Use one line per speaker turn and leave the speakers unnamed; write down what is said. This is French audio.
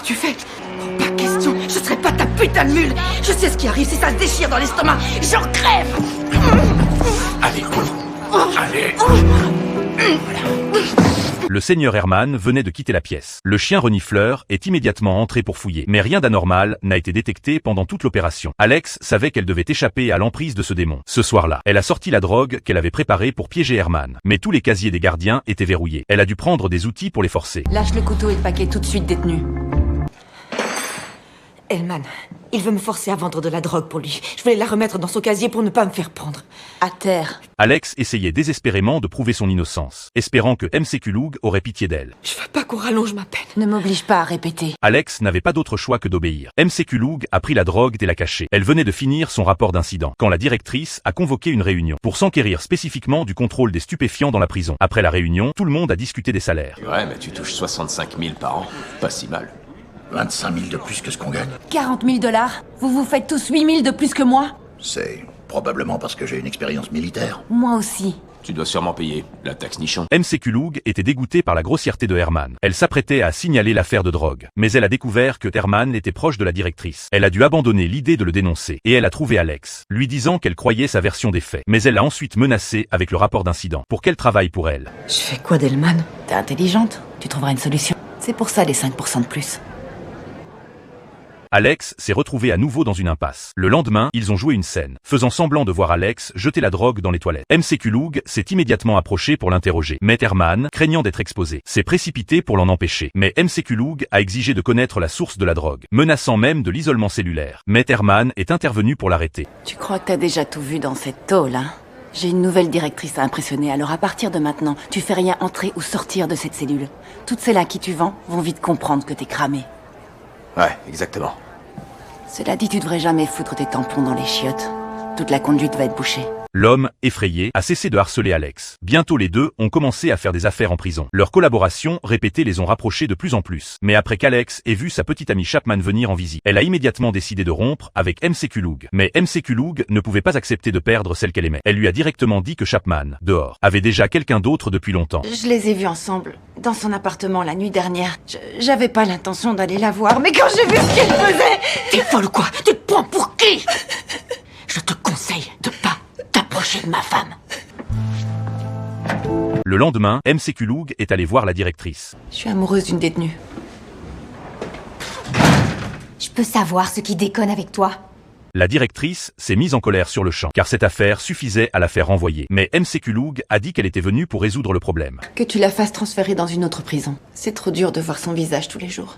tu fais? Pas question, je serai pas ta putain de mule. Je sais ce qui arrive si ça se déchire dans l'estomac. J'en crève.
Allez, cours. Allez.
Le seigneur Herman venait de quitter la pièce. Le chien renifleur est immédiatement entré pour fouiller. Mais rien d'anormal n'a été détecté pendant toute l'opération. Alex savait qu'elle devait échapper à l'emprise de ce démon. Ce soir-là, elle a sorti la drogue qu'elle avait préparée pour piéger Herman. Mais tous les casiers des gardiens étaient verrouillés. Elle a dû prendre des outils pour les forcer.
Lâche le couteau et le paquet tout de suite détenu.
Hellman, il veut me forcer à vendre de la drogue pour lui. Je voulais la remettre dans son casier pour ne pas me faire prendre.
À terre.
Alex essayait désespérément de prouver son innocence, espérant que MCQ Loug aurait pitié d'elle.
Je veux pas qu'on rallonge ma peine.
Ne m'oblige pas à répéter.
Alex n'avait pas d'autre choix que d'obéir. MCQ Loug a pris la drogue et l'a cachée. Elle venait de finir son rapport d'incident, quand la directrice a convoqué une réunion pour s'enquérir spécifiquement du contrôle des stupéfiants dans la prison. Après la réunion, tout le monde a discuté des salaires.
Ouais, mais tu touches 65 000 par an. Pas si mal.
25 000 de plus que ce qu'on gagne.
40 000 $. Vous vous faites tous 8 000 de plus que moi?
C'est probablement parce que j'ai une expérience militaire.
Moi aussi.
Tu dois sûrement payer la taxe nichon.
MCQ Loug était dégoûtée par la grossièreté de Herman. Elle s'apprêtait à signaler l'affaire de drogue. Mais elle a découvert que Herman était proche de la directrice. Elle a dû abandonner l'idée de le dénoncer. Et elle a trouvé Alex, lui disant qu'elle croyait sa version des faits. Mais elle l'a ensuite menacé avec le rapport d'incident pour qu'elle travaille pour elle.
Je fais quoi d'Hellman?
T'es intelligente. Tu trouveras une solution. C'est pour ça les 5% de plus.
Alex s'est retrouvé à nouveau dans une impasse. Le lendemain, ils ont joué une scène, faisant semblant de voir Alex jeter la drogue dans les toilettes. MCQ Loug s'est immédiatement approché pour l'interroger. Mais Herman, craignant d'être exposé, s'est précipité pour l'en empêcher. Mais MCQ Loug a exigé de connaître la source de la drogue, menaçant même de l'isolement cellulaire. Mais Herman est intervenu pour l'arrêter.
Tu crois que t'as déjà tout vu dans cette tôle, hein? J'ai une nouvelle directrice à impressionner, alors à partir de maintenant, tu fais rien entrer ou sortir de cette cellule. Toutes celles à qui tu vends vont vite comprendre que t'es cramé.
Ouais, exactement.
Cela dit, tu devrais jamais foutre tes tampons dans les chiottes. Toute la conduite va être bouchée.
L'homme, effrayé, a cessé de harceler Alex. Bientôt les deux ont commencé à faire des affaires en prison. Leurs collaborations répétées les ont rapprochés de plus en plus. Mais après qu'Alex ait vu sa petite amie Chapman venir en visite, elle a immédiatement décidé de rompre avec MCQ Loug. Mais MCQ Loug ne pouvait pas accepter de perdre celle qu'elle aimait. Elle lui a directement dit que Chapman, dehors, avait déjà quelqu'un d'autre depuis longtemps.
Je les ai vus ensemble, dans son appartement la nuit dernière. J'avais pas l'intention d'aller la voir, mais quand j'ai vu ce qu'elle faisait...
T'es folle ou quoi? Tu te prends pour qui? Je te conseille de pas t'approcher de ma femme.
Le lendemain, MCQ Loug est allé voir la directrice.
Je suis amoureuse d'une détenue.
Je peux savoir ce qui déconne avec toi?
La directrice s'est mise en colère sur le champ, car cette affaire suffisait à la faire renvoyer. Mais MCQ Loug a dit qu'elle était venue pour résoudre le problème.
Que tu la fasses transférer dans une autre prison. C'est trop dur de voir son visage tous les jours.